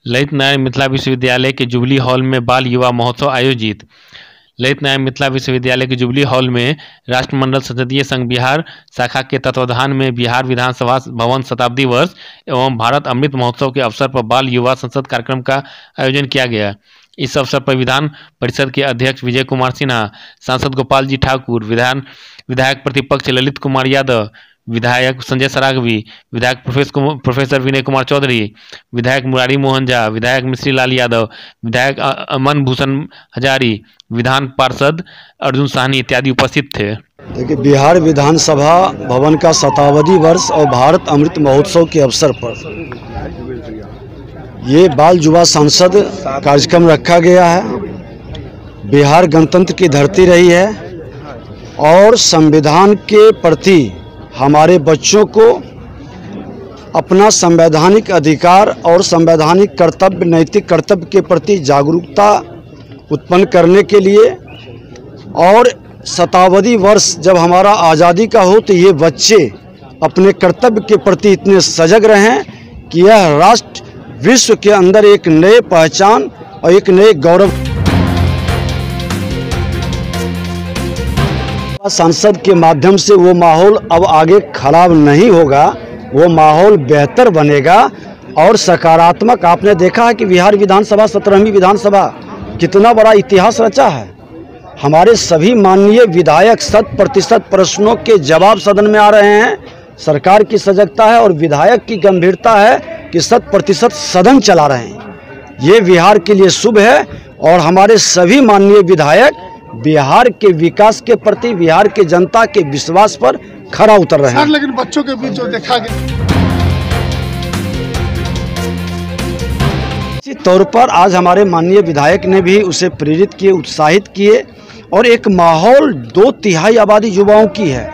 ललित नारायण मिथिला विश्वविद्यालय के jubilee hall में बाल युवा महोत्सव आयोजित। ललित नारायण मिथिला विश्वविद्यालय के जुबली हॉल में राष्ट्रमंडल संसदीय संघ बिहार शाखा के तत्वावधान में बिहार विधानसभा भवन शताब्दी वर्ष एवं भारत अमृत महोत्सव के अवसर पर बाल युवा संसद कार्यक्रम का आयोजन किया गया। इस अवसर पर विधान परिषद के अध्यक्ष विजय कुमार सिन्हा, सांसद गोपाल जी ठाकुर, विधायक प्रतिपक्ष ललित कुमार यादव, विधायक संजय सरावगी, विधायक प्रोफेसर विनय कुमार चौधरी, विधायक मुरारी मोहन झा, विधायक मिश्री लाल यादव, विधायक अमन भूषण हजारी, विधान पार्षद अर्जुन साहनी इत्यादि उपस्थित थे। देखिए, बिहार विधानसभा भवन का शताब्दी वर्ष और भारत अमृत महोत्सव के अवसर पर ये बाल युवा संसद कार्यक्रम रखा गया है। बिहार गणतंत्र की धरती रही है और संविधान के प्रति हमारे बच्चों को अपना संवैधानिक अधिकार और संवैधानिक कर्तव्य, नैतिक कर्तव्य के प्रति जागरूकता उत्पन्न करने के लिए, और शताब्दी वर्ष जब हमारा आज़ादी का हो तो ये बच्चे अपने कर्तव्य के प्रति इतने सजग रहें कि यह राष्ट्र विश्व के अंदर एक नए पहचान और एक नए गौरव। संसद के माध्यम से वो माहौल अब आगे खराब नहीं होगा, वो माहौल बेहतर बनेगा और सकारात्मक। आपने देखा है कि बिहार विधानसभा 17वीं विधानसभा कितना बड़ा इतिहास रचा है। हमारे सभी माननीय विधायक 100% प्रश्नों के जवाब सदन में आ रहे हैं। सरकार की सजगता है और विधायक की गंभीरता है कि 100% सदन चला रहे हैं। ये बिहार के लिए शुभ है और हमारे सभी माननीय विधायक बिहार के विकास के प्रति, बिहार के जनता के विश्वास पर खरा उतर रहे हैं। लेकिन बच्चों के बीच जो देखा गया, इसी तौर पर आज हमारे माननीय विधायक ने भी उसे प्रेरित किए, उत्साहित किए, और एक माहौल 2/3 आबादी युवाओं की है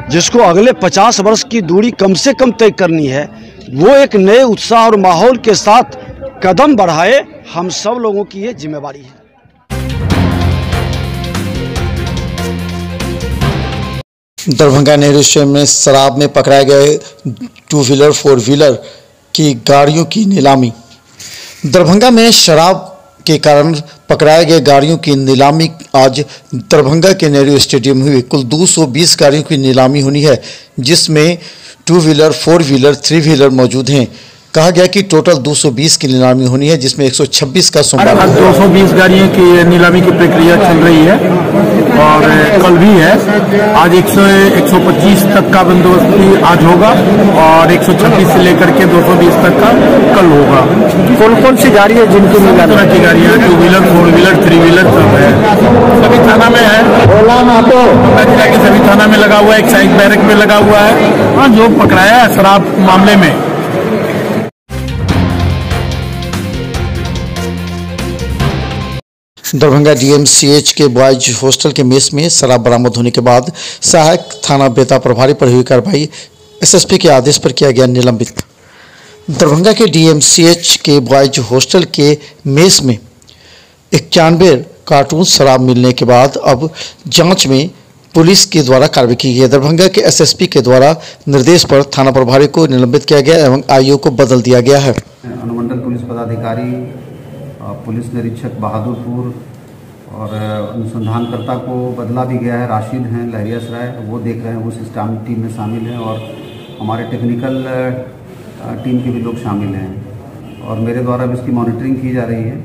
जिसको अगले 50 वर्ष की दूरी कम से कम तय करनी है। वो एक नए उत्साह और माहौल के साथ कदम बढ़ाए, हम सब लोगों की ये जिम्मेवारी है। दरभंगा नेहरू स्टेडियम में शराब में पकड़ाए गए 2 व्हीलर 4 व्हीलर की गाड़ियों की नीलामी। दरभंगा में शराब के कारण पकड़ाए गए गाड़ियों की नीलामी आज दरभंगा के नेहरू स्टेडियम में हुई। कुल 220 गाड़ियों की नीलामी होनी है, जिसमें 2 व्हीलर 4 व्हीलर 3 व्हीलर मौजूद हैं। कहा गया कि टोटल 220 की नीलामी होनी है, जिसमें 126 का सोमवार। 220 गाड़ियों की नीलामी की प्रक्रिया चल रही है और कल भी है। आज 125 तक का बंदोबस्त आज होगा और 126 से लेकर के 220 तक का कल होगा। कौन कौन सी गाड़ी है जिनकी नीलामी? तरह की गाड़ियाँ 2 व्हीलर 4 व्हीलर 3 व्हीलर सब है, सभी थाना में है। जिला के सभी थाना में लगा हुआ है, एक्साइज बैरक में लगा हुआ है। हाँ, जो पकड़ाया है शराब मामले में। दरभंगा डीएमसीएच के बॉयज हॉस्टल के मेस में शराब बरामद होने के बाद सहायक थाना बेता प्रभारी पर हुई कार्रवाई। एसएसपी के आदेश पर किया गया निलंबित। दरभंगा के डीएमसीएच के बॉयज हॉस्टल के मेस में 91 कार्टून शराब मिलने के बाद अब जांच में पुलिस के द्वारा कार्रवाई की गई। दरभंगा के एसएसपी के द्वारा निर्देश पर थाना प्रभारी को निलंबित किया गया एवं आईओ को बदल दिया गया है। अनुमंडल पुलिस पदाधिकारी, पुलिस निरीक्षक बहादुरपुर और अनुसंधानकर्ता को बदला भी गया है। राशिद हैं लहरियासराय, वो देख रहे हैं, वो सिस्टम टीम में शामिल हैं और हमारे टेक्निकल टीम के भी लोग शामिल हैं और मेरे द्वारा भी इसकी मॉनिटरिंग की जा रही है।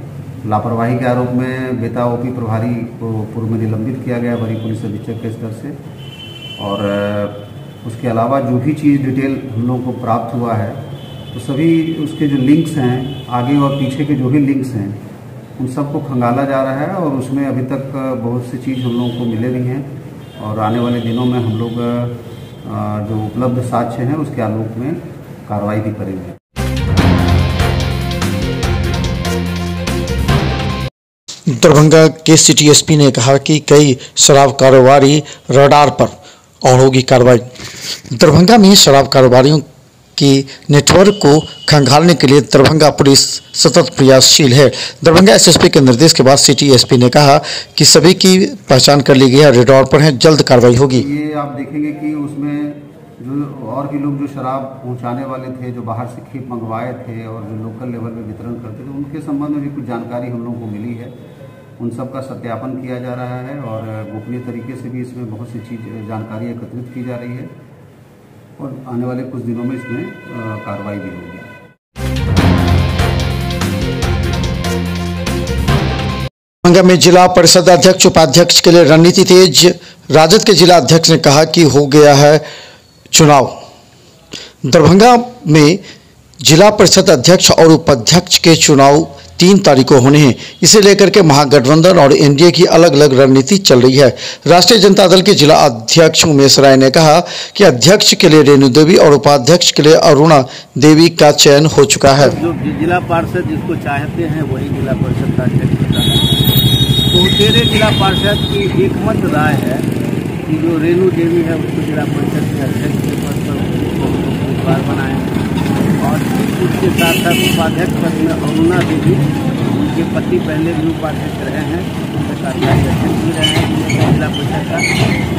लापरवाही के आरोप में बेता ओपी प्रभारी को पूर्व में निलंबित किया गया बड़ी पुलिस अधीक्षक के स्तर से। और उसके अलावा जो भी चीज़ डिटेल हम लोग को प्राप्त हुआ है तो सभी उसके जो लिंक्स हैं, आगे और पीछे के जो भी लिंक्स हैं, उन सबको खंगाला जा रहा है और उसमें अभी तक बहुत सी चीज़ हम लोगों को मिले भी हैं और आने वाले दिनों में हम लोग जो उपलब्ध साक्ष्य हैं उसके आलोक में कार्रवाई भी करेंगे। दरभंगा के सिटी एसपी ने कहा कि कई शराब कारोबारी रडार पर और होगी कार्रवाई। दरभंगा में शराब कारोबारियों की नेटवर्क को खंगालने के लिए दरभंगा पुलिस सतत प्रयासशील है। दरभंगा एसएसपी के निर्देश के बाद सिटी एसपी ने कहा कि सभी की पहचान कर ली गई है, रेड पर हैं, जल्द कार्रवाई होगी। ये आप देखेंगे कि उसमें जो और भी लोग जो शराब पहुंचाने वाले थे, जो बाहर से खेप मंगवाए थे और जो लोकल लेवल पे वितरण करते थे, उनके संबंध में भी कुछ जानकारी हम लोगों को मिली है। उन सब का सत्यापन किया जा रहा है और गोपनीय तरीके से भी इसमें बहुत सी जानकारी एकत्रित की जा रही है और आने वाले कुछ दिनों में इसमें कार्रवाई भी होगी। दरभंगा में जिला परिषद अध्यक्ष उपाध्यक्ष के लिए रणनीति तेज। राजद के जिला अध्यक्ष ने कहा कि हो गया है चुनाव। दरभंगा में जिला परिषद अध्यक्ष और उपाध्यक्ष के चुनाव 3 तारीख को होने हैं। इसे लेकर के महागठबंधन और एनडीए की अलग अलग रणनीति चल रही है। राष्ट्रीय जनता दल के जिला अध्यक्ष उमेश राय ने कहा कि अध्यक्ष के लिए रेणु देवी और उपाध्यक्ष के लिए अरुणा देवी का चयन हो चुका है। जो जिला पार्षद जिसको चाहते हैं वही जिला परिषद का अध्यक्ष होता है। तो तेरे जिला पार्षद की एकमत राय है कि जो रेणु देवी है उसको जिला परिषद के अध्यक्ष के पद पर उम्मीदवार बनाए और उसके साथ साथ उपाध्यक्ष पद में अरुणा देवी, उनके पति पहले भी उपाध्यक्ष रहे हैं, उनके कार्यकारी अध्यक्ष भी रहे हैं जिला परिषद का,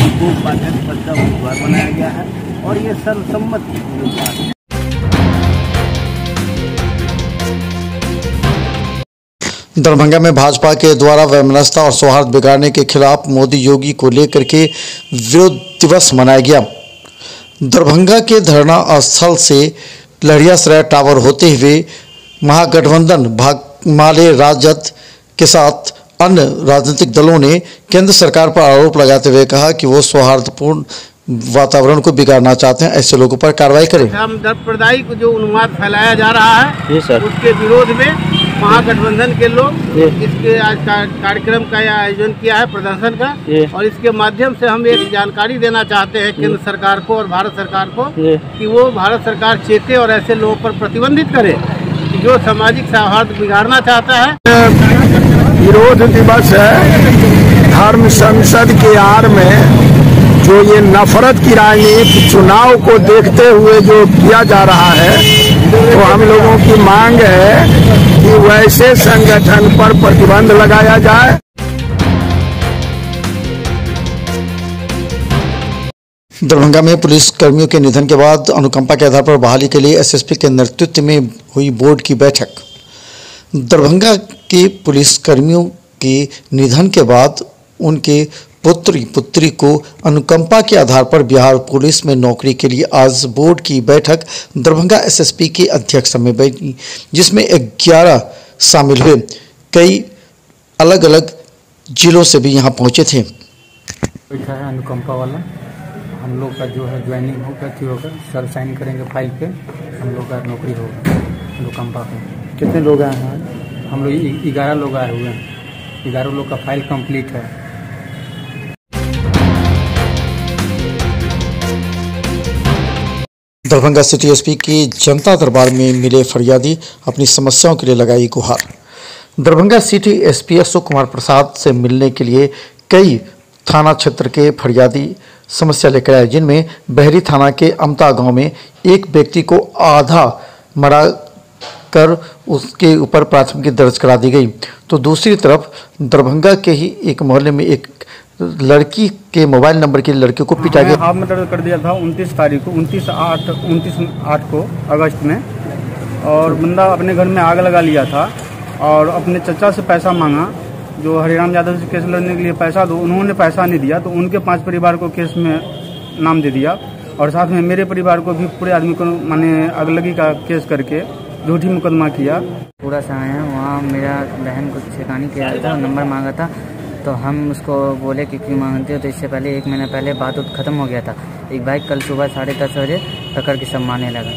उनको उपाध्यक्ष पद का उम्मीदवार बनाया गया है और ये सर्वसम्मत उम्मीदवार है। दरभंगा में भाजपा के द्वारा वैमनस्यता और सौहार्द बिगाड़ने के खिलाफ मोदी योगी को लेकर के विरोध दिवस मनाया गया। दरभंगा के धरना स्थल से लहरियासराय टावर होते हुए महागठबंधन भागमाले राजद के साथ अन्य राजनीतिक दलों ने केंद्र सरकार पर आरोप लगाते हुए कहा कि वो सौहार्दपूर्ण वातावरण को बिगाड़ना चाहते हैं, ऐसे लोगों पर कार्रवाई करें। सांप्रदायिक जो उन्माद फैलाया जा रहा है उसके विरोध में महागठबंधन के लोग इसके आज कार्यक्रम का आयोजन किया है, प्रदर्शन का, और इसके माध्यम से हम एक जानकारी देना चाहते हैं केंद्र सरकार को और भारत सरकार को कि वो भारत सरकार चेते और ऐसे लोगों पर प्रतिबंधित करे जो सामाजिक सौहार्द बिगाड़ना चाहता है। विरोध दिवस है। धर्म संसद के आड़ में जो ये नफरत की राजनीति चुनाव को देखते हुए जो किया जा रहा है, तो हम लोगों की मांग है कि वैसे संगठन पर प्रतिबंध लगाया जाए। दरभंगा में पुलिस कर्मियों के निधन के बाद अनुकंपा के आधार पर बहाली के लिए एसएसपी के नेतृत्व में हुई बोर्ड की बैठक। दरभंगा के पुलिस कर्मियों के निधन के बाद उनके पुत्री को अनुकंपा के आधार पर बिहार पुलिस में नौकरी के लिए आज बोर्ड की बैठक दरभंगा एसएसपी के अध्यक्ष में बैठी, जिसमें 11 शामिल हुए। कई अलग अलग जिलों से भी यहां पहुंचे थे। बैठा है अनुकंपा वाला, हम लोग का जो है ज्वाइनिंग होगा, सर साइन करेंगे फाइल पे, हम लोग का नौकरी होगा अनुकंपा पे। कितने लोग आए हैं? हम लोग 11 लोग आए हुए हैं। 11 लोग का फाइल कंप्लीट है। दरभंगा सिटी एसपी की जनता दरबार में मिले फरियादी अपनी समस्याओं के लिए लगाई गुहार। दरभंगा सिटी एसपी अशोक कुमार प्रसाद से मिलने के लिए कई थाना क्षेत्र के फरियादी समस्या लेकर आए, जिनमें बहरी थाना के अमता गांव में एक व्यक्ति को आधा मरा कर उसके ऊपर प्राथमिकी दर्ज करा दी गई, तो दूसरी तरफ दरभंगा के ही एक मोहल्ले में एक लड़की के मोबाइल नंबर की लड़की को पीटा गया। हाफ मर्डर कर दिया था 29 तारीख को, 29/8 को अगस्त में, और बंदा अपने घर में आग लगा लिया था और अपने चचा से पैसा मांगा, जो हरिराम यादव से केस लड़ने के लिए पैसा दो, उन्होंने पैसा नहीं दिया तो उनके 5 परिवार को केस में नाम दे दिया और साथ में मेरे परिवार को भी पूरे आदमी को माने अगलगी का केस करके झूठी मुकदमा किया। पूरा समय है वहाँ मेरा बहन को छेड़खानी किया था, नंबर मांगा था तो हम उसको बोले कि क्यों मांगते हो, तो इससे पहले 1 महीना पहले बात खत्म हो गया था। एक बाइक कल सुबह 10:30 बजे पकड़ के सब मारने लगा।